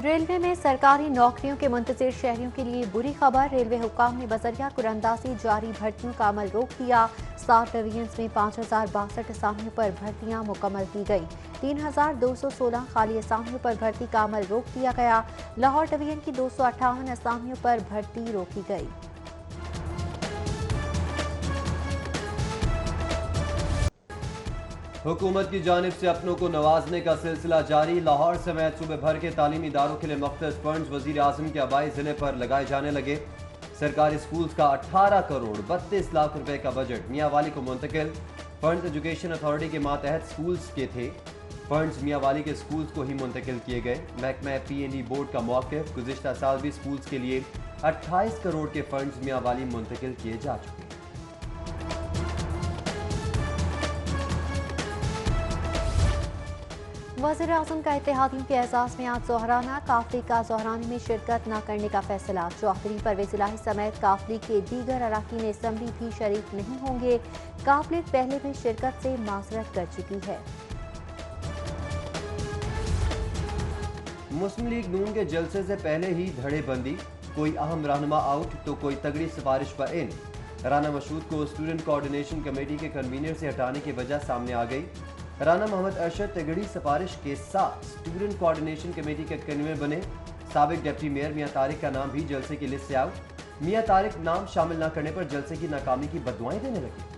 Railway में सरकारी नौकरियों के मुंतजिर शहरियों के लिए बुरी खबर। रेलवे हुक्काम ने बजरिया कुरंदाजी जारी भर्तियों का अमल रोक दिया। 7 डिवीजन्स में 5062 असामियों पर भर्तियां मुकम्मल की गई। 3216 खाली असामियों पर भर्ती का अमल रोक दिया गया। लाहौर डिवीजन की 258 असामियों पर भर्ती रोकी गई। हुकूमत की जानिब से अपनों को नवाजने का सिलसिला जारी। लाहौर समेत सूबे भर के तालीमी इदारों के लिए मुख्तलिफ फंड वजीर आजम के आबाई जिले पर लगाए जाने लगे। सरकारी स्कूल्स का 18 करोड़ 32 लाख रुपए का बजट मियांवाली को मुंतकिल। फंड एजुकेशन अथॉरिटी के मातहत स्कूल्स के थे। फंड्स मियांवाली के स्कूल्स को ही मुंतकिल किए गए। महकमा PND बोर्ड का मौक़िफ़, गुज़िश्ता साल भी स्कूल्स के लिए 28 करोड़ के फंड्स मियांवाली मुंतकिल किए जा चुके हैं। वज़ीर-ए-आज़म का इत्तेहादियों के एजाज़ में आज जोहराना। काफली का जोहराने में शिरकत न करने का फैसला। चौधरी परवेज़ इलाही समेत काफली के दीगर अराकीन असम्बली भी शरीक नहीं होंगे। काफली पहले भी शिरकत से माजरत कर चुकी है। मुस्लिम लीग नून के जलसे से पहले ही धड़ेबंदी, कोई अहम रहनुमा आउट तो कोई तगड़ी सिफारिश पर इन। राना मशहूद को स्टूडेंट कोऑर्डिनेशन कमेटी के कन्वीनर से हटाने की वजह सामने आ गई। राना मोहम्मद अरशद तगड़ी सिफारिश के साथ स्टूडेंट कोऑर्डिनेशन कमेटी के कन्वीनर बने। साबिक डिप्टी मेयर मियां तारिक का नाम भी जलसे की लिस्ट से आउट। मियां तारिक नाम शामिल न करने पर जलसे की नाकामी की बददुआएं देने लगे।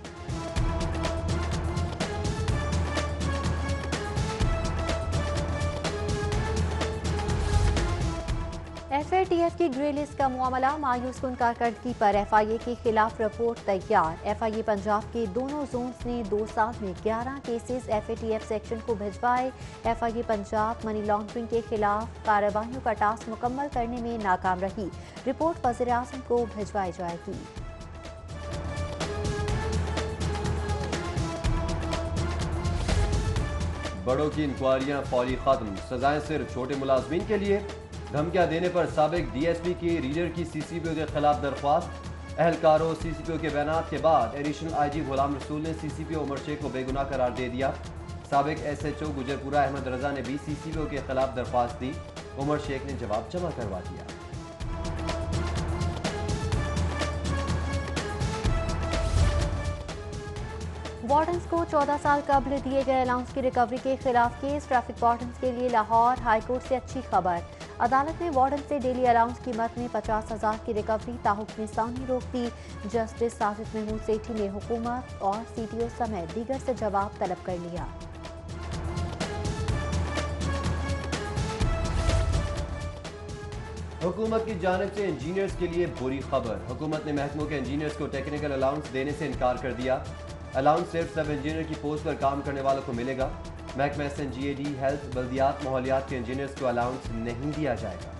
FATF की ग्रे लिस्ट का मामला, मायूस कुन कारकर्दगी पर FIA के खिलाफ रिपोर्ट तैयार। FIA पंजाब के दोनों जोन्स ने 2 साल में 11 केसेस FATF सेक्शन को भिजवाए। FIA पंजाब मनी लॉन्ड्रिंग के खिलाफ कार्रवाइयों का टास्क मुकम्मल करने में नाकाम रही। रिपोर्ट वज़ीर-ए-आज़म को भिजवाई जाएगी। बड़ों की इंक्वायरियां फौरी खत्म, सजाएं सिर्फ छोटे मुलाजमीन के लिए। धमकियां देने पर साबिक DSP के रीडर की CCPO के खिलाफ दरख्वास्त। अहलकारों CCPO के बयानात के बाद एडिशनल IG गुलाम रसूल ने CCPO उमर शेख को बेगुनाह करार दे दिया। साबिक SHO गुजरपुरा अहमद रजा ने भी CCPO के खिलाफ दरख्वास्त दी। उमर शेख ने जवाब जमा करवा दिया। वार्डन्स को 14 साल कबल दिए गए अलाउंस की रिकवरी के खिलाफ केस। ट्रैफिक वार्डन्स के लिए लाहौर हाईकोर्ट से अच्छी खबर। अदालत ने वार्डन से डेली अलाउंस कीमत में 50,000 की रिकवरी ताहुक्म सानी रोक दी। जस्टिस साजिद महमूद सेठी ने हुकूमत और CTO समेत दीगर से जवाब तलब कर लिया। हुकूमत की जानिब से इंजीनियर्स के लिए बुरी खबर। हुकूमत ने महकमों के इंजीनियर्स को टेक्निकल अलाउंस देने से इनकार कर दिया। अलाउंस सिर्फ सब इंजीनियर की पोस्ट पर काम करने वालों को मिलेगा। महकमा SNGAD, हेल्थ, बल्दियात, माहौलियात के इंजीनियर्स को अलाउंस नहीं दिया जाएगा।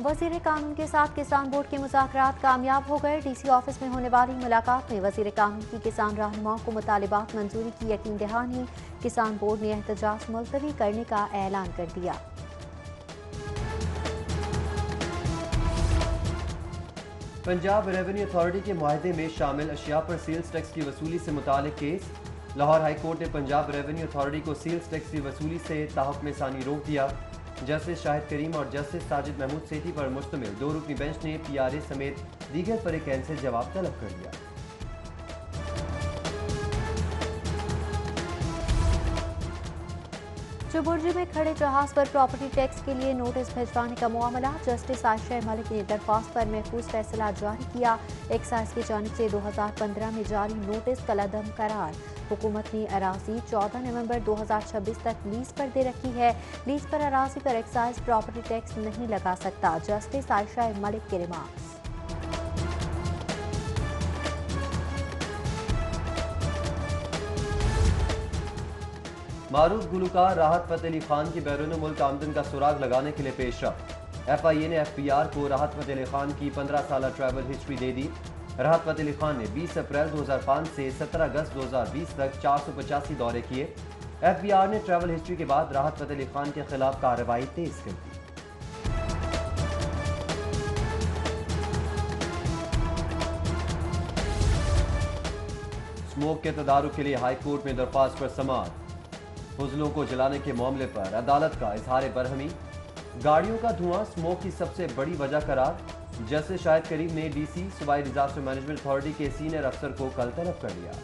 वज़ीर कानून के साथ किसान बोर्ड के मुज़ाकरात कामयाब हो गए। DC ऑफिस में होने वाली मुलाकात में वज़ीर कानून की किसान रहनुमाओं को मुतालिबात मंजूरी की यकीन दहानी। किसान बोर्ड ने एहतजाज मुलतवी करने का ऐलान कर दिया। पंजाब रेवेन्यू अथॉरिटी के मुआहदे में शामिल अशिया पर सेल्स टैक्स की वसूली से मुतालिक केस। लाहौर हाईकोर्ट ने पंजाब रेवेन्यू अथॉरिटी को सेल्स टैक्स की वसूली से ताहुक्म सानी रोक दिया। जस्टिस शाहिद करीम और जस्टिस साजिद महमूद सेठी पर मुश्तमिल 2 रुकनी बेंच ने PRA समेत दीगर फरीकैन से जवाब तलब कर लिया। चुबुर्जी में खड़े जहाज पर प्रॉपर्टी टैक्स के लिए नोटिस भिजवाने का मामला। जस्टिस आयशा मलिक ने दरख्वास्त पर महफूज फैसला जारी किया। एक्साइज की जानिब से 2015 में जारी नोटिस कलअदम करार। हुकूमत ने अराजी 14 नवंबर 2026 तक लीज पर दे रखी है। लीज पर अराजी पर एक्साइज प्रॉपर्टी टैक्स नहीं लगा सकता। जस्टिस आयशा मलिक के रिमार्क्स। मारूफ गुलकार राहत फ़तेह अली खान की बैरून मुल्क आमदन का सुराग लगाने के लिए पेशरफ। FIA ने FPR को राहत फ़तेह अली खान की 15 साल ट्रैवल हिस्ट्री दे दी। राहत फ़तेह अली खान ने 20 अप्रैल 2005 से 17 अगस्त 2020 तक 485 दौरे किए। FBI ने ट्रैवल हिस्ट्री के बाद राहत फतेह अली खान के खिलाफ कार्रवाई तेज कर दी। स्मोक के तदारुक के लिए हाई कोर्ट में दरख्वास्त पर समाअत। फजलों को जलाने के मामले पर अदालत का इजहार बरहमी। गाड़ियों का धुआं स्मोक की सबसे बड़ी वजह करार। जस्टिस शाहिद करीम ने DC सूबाई डिजास्टर मैनेजमेंट अथॉरिटी के सीनियर अफसर को कल तलब कर लिया।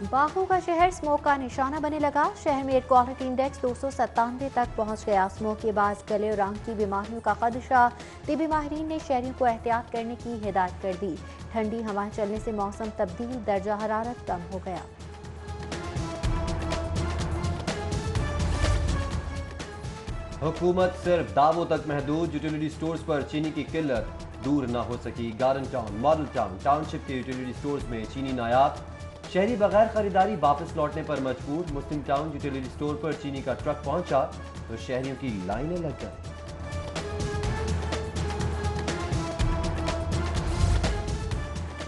बागों का शहर स्मोक का निशाना बने लगा। शहर में एयर क्वालिटी इंडेक्स 297 तक पहुंच गया। स्मोक के बाद गले और आंख की बीमारियों का खदशा। टीबी माहिरीन ने शहरियों को एहतियात करने की हिदायत कर दी। ठंडी हवाएं चलने से मौसम तब्दील, दर्जा हरारत कम हो गया। हुकूमत सिर्फ दावों तक महदूद। यूटिलिटी स्टोर्स पर चीनी की किल्लत दूर न हो सकी। Garden town, model town, township के यूटिलिटी स्टोर्स में चीनी नायाब। शहरी बगैर खरीदारी वापस लौटने पर मजबूर। मुस्लिम टाउन यूटिलिटी स्टोर पर चीनी का ट्रक पहुंचा तो शहरियों की लाइनें लग गई।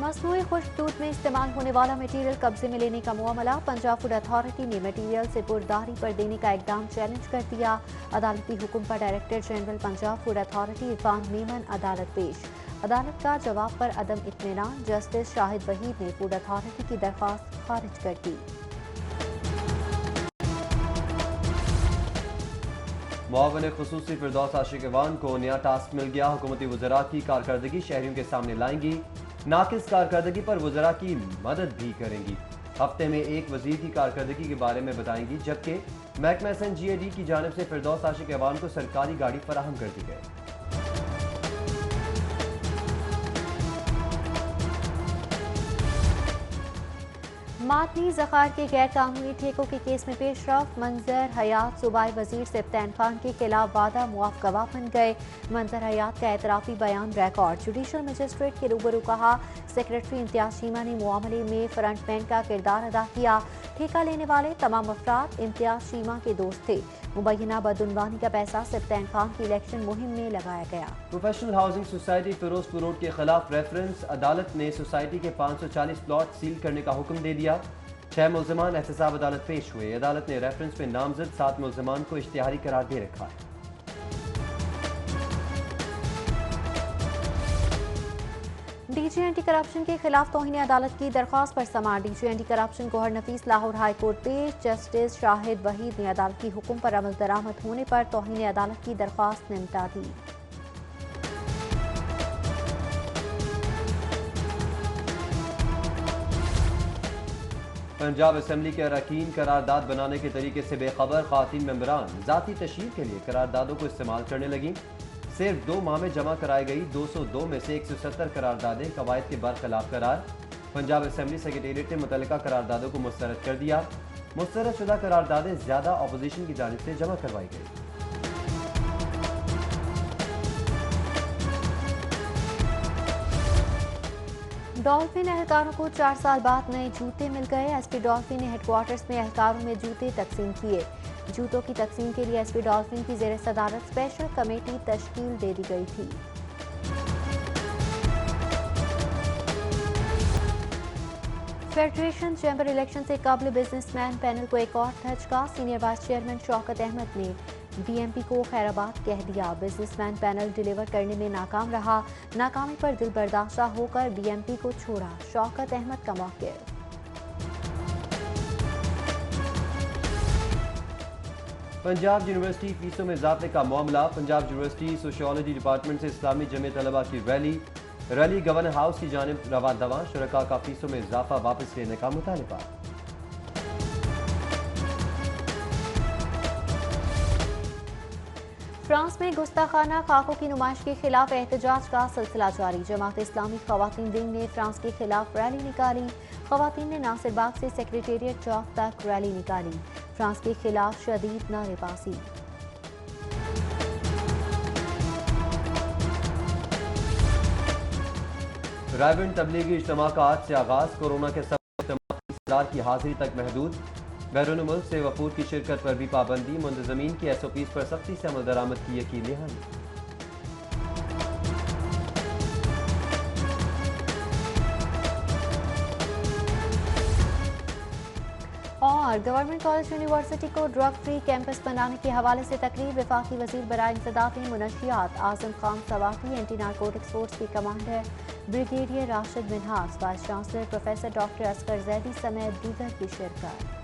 मसनूई खुश्क दूध में इस्तेमाल होने वाला मटीरियल कब्जे में लेने का मामला। पंजाब फूड अथॉरिटी ने मटीरियल से पुरदारी पर देने का इकदाम चैलेंज कर दिया। अदालती हुक्म पर director general Punjab food authority Irfan Memon अदालत पेश। अदालत का जवाब पर अदम इत्मीनान। जस्टिस शाहिद वहीद ने फूड अथॉरिटी की दरख्वास्त खारिज कर दी। मुआविन खुसूसी फिरदौस आशिक अवान को नया टास्क मिल गया। हुकूमती वज़रा की कारकर्दगी शहरियों के सामने लाएंगी। नाकिस कारकर्दगी पर वज़रा की मदद भी करेंगी। हफ्ते में एक वजीर की कारकर्दगी के बारे में बताएंगी, जबकि महकमा SNGAD की जानिब से फिरदौस आशिक अवान को सरकारी गाड़ी फराहम कर दी गई। मादनी ज़ख़ायर के गैर कानूनी ठेकों के केस में पेशरफ। मंजर हयात सूबाई वजीर सिफ्तान खान के खिलाफ वादा मुआफ गवाह बन गए। मंजर हयात का एतराफ़ी बयान रिकॉर्ड। जुडिशल मजिस्ट्रेट के रूबरू कहा, सेक्रेटरी इम्तियाज चीमा ने मामले में फ्रंटमैन का किरदार अदा किया। ठेका लेने वाले तमाम अफराद इम्तियाज चीमा के दोस्त थे। मुबैना बदउनवानी का पैसा सिफ्तान खान की इलेक्शन मुहिम में लगाया गया। Professional housing society Firozpur road के खिलाफ रेफरेंस। अदालत ने सोसाइटी के 540 प्लॉट सील करने का हुक्म दे दिया। 6 मुल्ज़िमान एहतसाब अदालत पेश हुए। अदालत ने रेफरेंस में नामजद 7 मुल्ज़िमान को इश्तिहारी करार दे रखा है। DG एंटी करप्शन के खिलाफ तौहीन अदालत की दरख्वास्त पर समाअत। DG एंटी करप्शन गौहर नफीस लाहौर हाई कोर्ट पेश। जस्टिस शाहिद वहीद ने अदालती हुक्म पर अमल दरामद होने पर तौहीन अदालत की दरख्वास्त निपटा दी। पंजाब असम्बली के अरकान करारदाद बनाने के तरीके से बेखबर। ख़वातीन मेंबरान ज़ाती तशहीर के लिए करारदादों को इस्तेमाल करने लगी। सिर्फ 2 माह में जमा कराई गई 202 में से 170 करारदादें कवायद के बरखिलाफ करार। पंजाब असम्बली सेक्रेटेरिएट ने मुतल्लिका करारदादों को मुस्तरद कर दिया। मुस्तरद शुदा करारदादें ज्यादा अपोजिशन की जानिब से जमा करवाई गई। डॉल्फिन एहलकारों को 4 साल बाद नए जूते मिल गए। SP डॉल्फिन ने हेडक्वार्टर्स में एहलकारों में जूते तकसीम किए। जूतों की तकसीम के लिए SP डॉल्फिन की ज़ेर सदारत स्पेशल कमेटी तश्कील दे दी गई थी। फेडरेशन चैम्बर इलेक्शन से कबल बिजनेसमैन पैनल को एक और धचका। Senior vice chairman Shaukat Ahmed ने BMP को खैराबाद कह दिया। बिजनेसमैन पैनल डिलीवर करने में नाकाम रहा। नाकामी पर दिल बर्दाश्ता होकर BMP को छोड़ा। शौकत अहमद का मौक़िफ़। पंजाब यूनिवर्सिटी फीसों में इजाफे का मामला। पंजाब यूनिवर्सिटी सोशियोलॉजी डिपार्टमेंट से इस्लामी जमीयत तलबा की रैली गवर्नर हाउस की जानिब रवा दवा। शुरका का फीसों में इजाफा वापस लेने का मुतालबा। फ्रांस में गुस्ताखाना खाकों की नुमाइश के खिलाफ एहतजाज का सिलसिला जारी। जमात इस्लामी खवातीन विंग ने फ्रांस के खिलाफ रैली निकाली। खवातीन ने नासिर बाग से सेक्रेटेरिएट चौक तक रैली निकाली। फ्रांस के खिलाफ शदीद नारेबाजी। रायबंद तबलीगी इज्तिमा का आज से आगाज। कोरोना के सबब की हाजिरी तक महदूद। बैरून मुल्क से वफूद की शिरकत पर भी पाबंदी। मुंतजमीन की SOPs पर सख्ती से अमल दरामद की यकीन दहानी। और गवर्नमेंट कॉलेज यूनिवर्सिटी को ड्रग फ्री कैंपस बनाने के हवाले से तकरीर। वफाकी वजीर बराए इंसदादी मुनशियात Azam Khan Swati, anti narcotics force के commander brigadier Rashid Minhas, vice chancellor professor doctor Asghar Zaidi समेत दीगर की शिरकत।